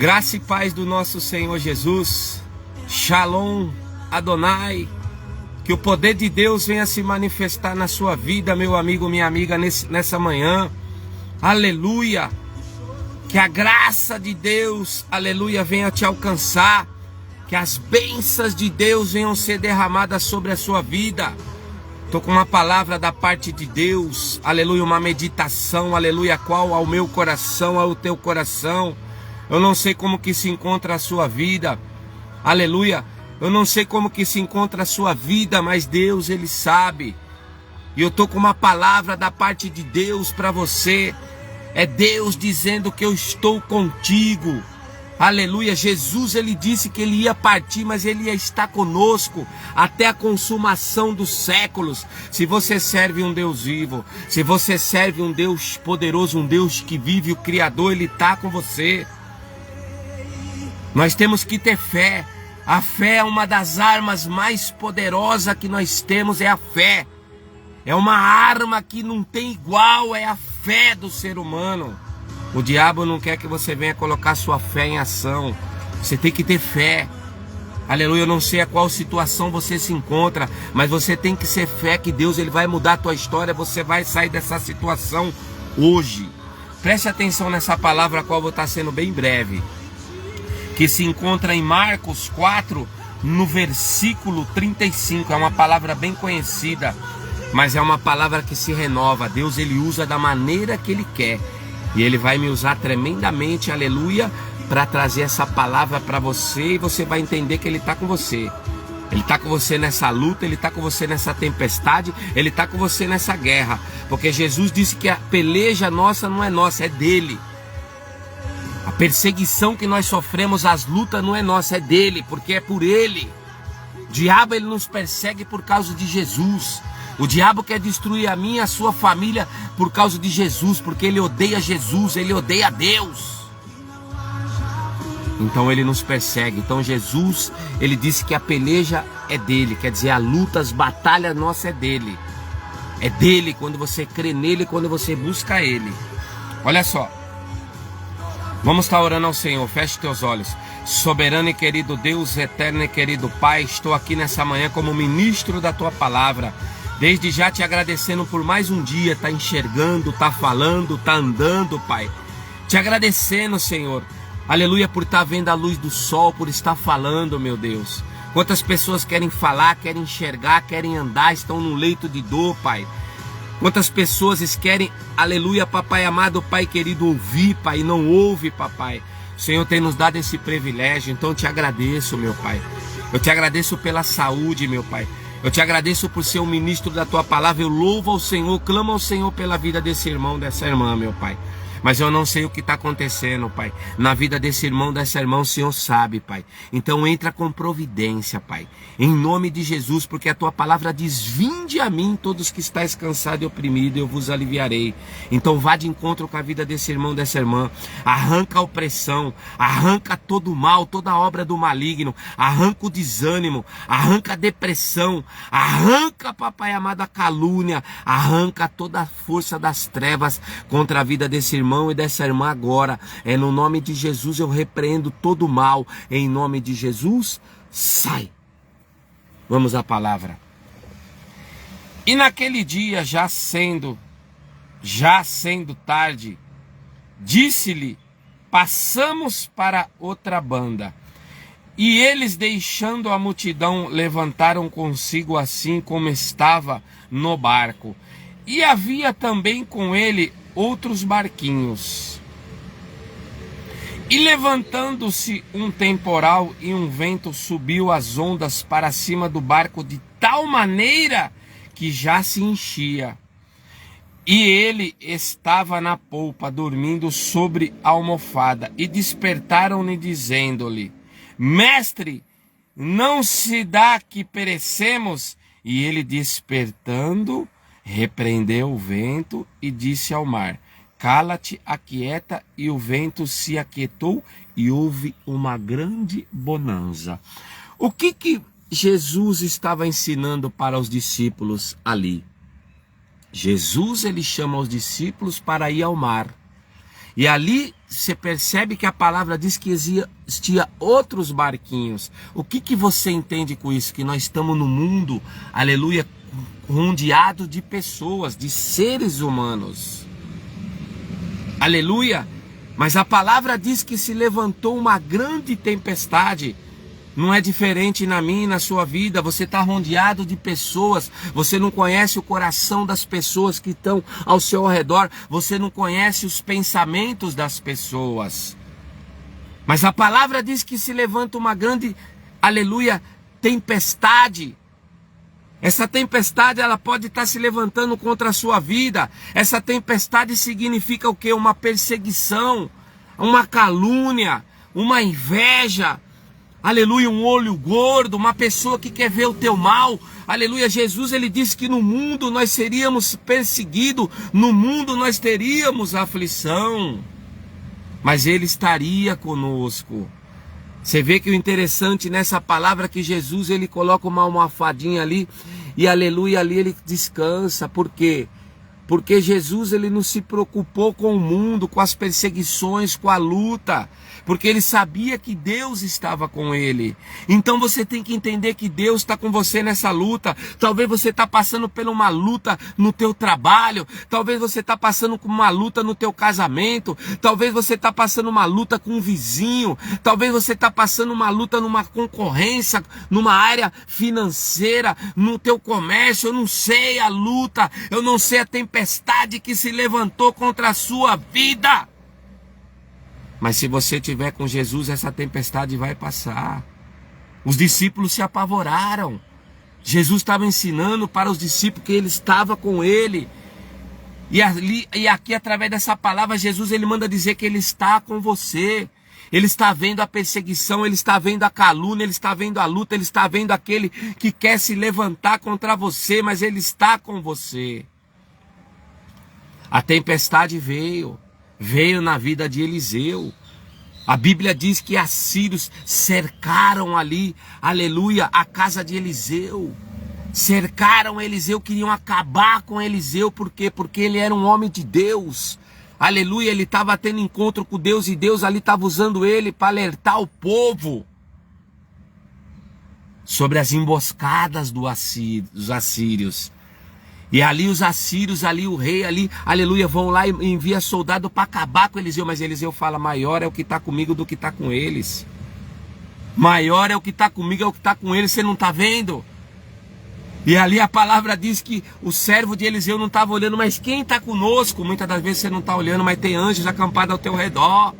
Graça e paz do nosso Senhor Jesus. Shalom, Adonai. Que o poder de Deus venha se manifestar na sua vida, meu amigo, minha amiga, nessa manhã. Aleluia. Que a graça de Deus, aleluia, venha te alcançar. Que as bênçãos de Deus venham ser derramadas sobre a sua vida. Estou com uma palavra da parte de Deus, aleluia, uma meditação, aleluia, qual ao meu coração, ao teu coração. Eu não sei como que se encontra a sua vida, aleluia. Eu não sei como que se encontra a sua vida, mas Deus, Ele sabe. E eu estou com uma palavra da parte de Deus para você. É Deus dizendo que eu estou contigo. Aleluia. Jesus, Ele disse que Ele ia partir, mas Ele ia estar conosco até a consumação dos séculos. Se você serve um Deus vivo, se você serve um Deus poderoso, um Deus que vive, o Criador, Ele está com você. Nós temos que ter fé. A fé é uma das armas mais poderosas que nós temos, é a fé. É uma arma que não tem igual, é a fé do ser humano. O diabo não quer que você venha colocar sua fé em ação. Você tem que ter fé. Aleluia, eu não sei a qual situação você se encontra, mas você tem que ser fé que Deus, Ele vai mudar a tua história. Você vai sair dessa situação hoje. Preste atenção nessa palavra, a qual eu vou estar sendo bem breve. Que se encontra em Marcos 4, no versículo 35. É uma palavra bem conhecida, mas é uma palavra que se renova. Deus, Ele usa da maneira que Ele quer. E Ele vai me usar tremendamente, aleluia, para trazer essa palavra para você. E você vai entender que Ele está com você. Ele está com você nessa luta, Ele está com você nessa tempestade, Ele está com você nessa guerra. Porque Jesus disse que a peleja nossa não é nossa, é dEle. A perseguição que nós sofremos, as lutas não é nossa, é dele, porque é por ele. O diabo, ele nos persegue por causa de Jesus. O diabo quer destruir a minha e a sua família por causa de Jesus, porque ele odeia Jesus, ele odeia Deus. Então ele nos persegue. Então Jesus, ele disse que a peleja é dele, quer dizer, a luta, as batalhas nossa é dele. É dele quando você crê nele, quando você busca ele. Olha só. Vamos estar orando ao Senhor, feche teus olhos. Soberano e querido Deus, eterno e querido Pai, estou aqui nessa manhã como ministro da Tua Palavra. Desde já te agradecendo por mais um dia, tá enxergando, tá falando, tá andando, Pai. Te agradecendo, Senhor, aleluia, por estar vendo a luz do sol, por estar falando, meu Deus. Quantas pessoas querem falar, querem enxergar, querem andar, estão no leito de dor, Pai. Quantas pessoas querem, aleluia, papai amado, pai querido, ouvir, pai, e não ouve, papai. O Senhor tem nos dado esse privilégio, então eu te agradeço, meu pai. Eu te agradeço pela saúde, meu pai. Eu te agradeço por ser um ministro da tua palavra. Eu louvo ao Senhor, clamo ao Senhor pela vida desse irmão, dessa irmã, meu pai. Mas eu não sei o que está acontecendo, Pai. Na vida desse irmão, dessa irmã, o Senhor sabe, Pai. Então entra com providência, Pai. Em nome de Jesus, porque a Tua palavra diz: vinde a mim todos que estáis cansados e oprimidos, eu vos aliviarei. Então vá de encontro com a vida desse irmão, dessa irmã. Arranca a opressão, arranca todo o mal, toda a obra do maligno. Arranca o desânimo, arranca a depressão. Arranca, papai amado, a calúnia. Arranca toda a força das trevas contra a vida desse irmão e dessa irmã agora. É no nome de Jesus eu repreendo todo o mal. Em nome de Jesus, sai. Vamos à palavra. E naquele dia, já sendo tarde, disse-lhe: passamos para outra banda. E eles, deixando a multidão, levantaram consigo assim como estava no barco. E havia também com ele outros barquinhos. E levantando-se um temporal e um vento, subiu as ondas para cima do barco de tal maneira que já se enchia. E ele estava na polpa, dormindo sobre a almofada. E despertaram-lhe, dizendo-lhe: mestre, não se dá que perecemos? E ele, despertando, repreendeu o vento e disse ao mar: cala-te, aquieta. E o vento se aquietou e houve uma grande bonança. O que Jesus estava ensinando para os discípulos ali? Jesus, ele chama os discípulos para ir ao mar. E ali você percebe que a palavra diz que existia outros barquinhos. O que você entende com isso? Que nós estamos no mundo, aleluia, rodeado de pessoas, de seres humanos. Aleluia. Mas a palavra diz que se levantou uma grande tempestade. Não é diferente na minha e na sua vida. Você está rodeado de pessoas. Você não conhece o coração das pessoas que estão ao seu redor. Você não conhece os pensamentos das pessoas. Mas a palavra diz que se levanta uma grande, aleluia, tempestade. Essa tempestade, ela pode estar se levantando contra a sua vida. Essa tempestade significa o quê? Uma perseguição, uma calúnia, uma inveja. Aleluia, um olho gordo, uma pessoa que quer ver o teu mal. Aleluia, Jesus, ele disse que no mundo nós seríamos perseguidos, no mundo nós teríamos aflição, mas ele estaria conosco. Você vê que o interessante nessa palavra é que Jesus, ele coloca uma almofadinha ali, e aleluia, ali ele descansa. Por quê? Porque Jesus, ele não se preocupou com o mundo, com as perseguições, com a luta, porque ele sabia que Deus estava com ele. Então você tem que entender que Deus está com você nessa luta. Talvez você está passando por uma luta no teu trabalho, talvez você está passando por uma luta no teu casamento, talvez você está passando uma luta com um vizinho, talvez você está passando uma luta numa concorrência, numa área financeira, no teu comércio. Eu não sei a luta, eu não sei a tempestade que se levantou contra a sua vida. Mas se você estiver com Jesus, essa tempestade vai passar. Os discípulos se apavoraram. Jesus estava ensinando para os discípulos que ele estava com ele. E aqui, através dessa palavra, Jesus, ele manda dizer que ele está com você. Ele está vendo a perseguição, ele está vendo a calúnia, ele está vendo a luta, ele está vendo aquele que quer se levantar contra você, mas ele está com você. A tempestade veio na vida de Eliseu. A Bíblia diz que assírios cercaram ali, aleluia, a casa de Eliseu. Cercaram Eliseu, queriam acabar com Eliseu. Por quê? Porque ele era um homem de Deus. Aleluia, ele estava tendo encontro com Deus e Deus ali estava usando ele para alertar o povo sobre as emboscadas dos assírios. E ali os assírios, ali o rei, ali, aleluia, vão lá e envia soldado para acabar com Eliseu. Mas Eliseu fala, maior é o que está comigo do que está com eles. Maior é o que está comigo, é o que está com eles, você não está vendo? E ali a palavra diz que o servo de Eliseu não estava olhando, mas quem está conosco? Muitas das vezes você não está olhando, mas tem anjos acampados ao teu redor.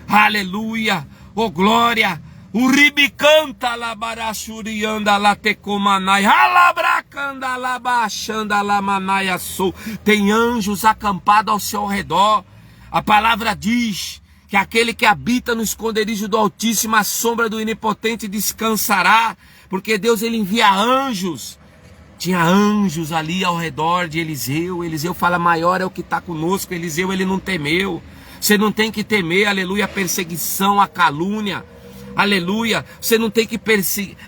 Aleluia, oh glória. O ribicanta labarachurianda latecomanai, alabracanda labaxanda lamanaia sou. Tem anjos acampados ao seu redor. A palavra diz que aquele que habita no esconderijo do Altíssimo, a sombra do Onipotente descansará, porque Deus ele envia anjos. Tinha anjos ali ao redor de Eliseu. Eliseu fala, maior é o que está conosco. Eliseu ele não temeu. Você não tem que temer, aleluia, a perseguição, a calúnia. Aleluia, você não tem que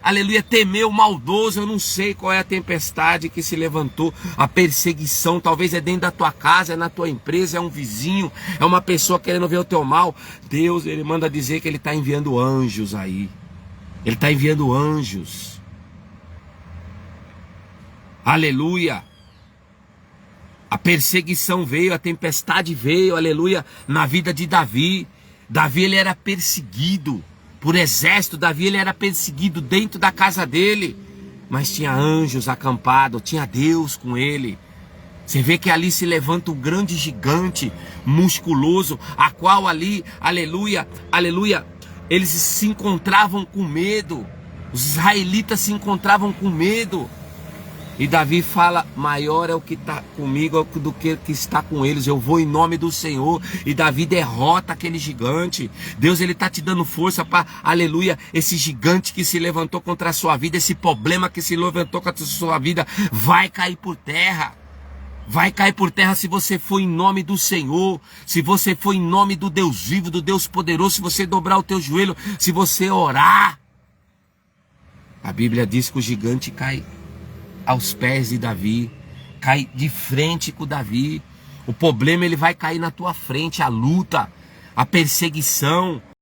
aleluia, temer o maldoso. Eu não sei qual é a tempestade que se levantou. A perseguição talvez é dentro da tua casa, é na tua empresa, é um vizinho, é uma pessoa querendo ver o teu mal. Deus, ele manda dizer que ele está enviando anjos aí. Ele está enviando anjos. Aleluia. A perseguição veio, a tempestade veio, aleluia, na vida de Davi. Davi ele era perseguido por exército. Davi ele era perseguido dentro da casa dele, mas tinha anjos acampados, tinha Deus com ele. Você vê que ali se levanta um grande gigante musculoso, a qual ali, aleluia, aleluia, eles se encontravam com medo. Os israelitas se encontravam com medo. E Davi fala, maior é o que está comigo do que o que está com eles. Eu vou em nome do Senhor. E Davi derrota aquele gigante. Deus ele está te dando força para, aleluia, esse gigante que se levantou contra a sua vida, esse problema que se levantou contra a sua vida, vai cair por terra. Vai cair por terra se você for em nome do Senhor. Se você for em nome do Deus vivo, do Deus poderoso. Se você dobrar o teu joelho, se você orar. A Bíblia diz que o gigante cai aos pés de Davi, cai de frente com Davi. O problema ele vai cair na tua frente, a luta, a perseguição,